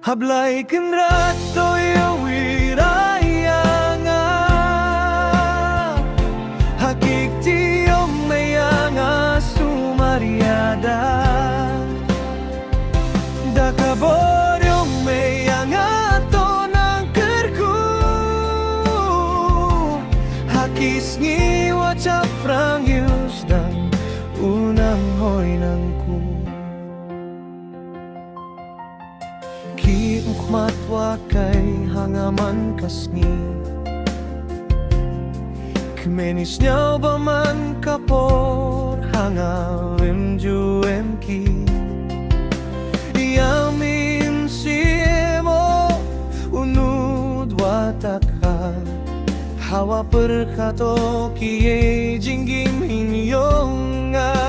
Hablay kenrat toyo wiraya nga Hakik tiyong maya nga sumariada Dakaboryong maya nga to ng kerku Hakis ngiwa caprang yus dan unang hoy ng ku Ki ukmatwa kay hangaman kasni Kmenis niyaw ba man kapor hangawim juem ki Yamin siemo unud wataka Hawa perkato kiye jinggim hinyong nga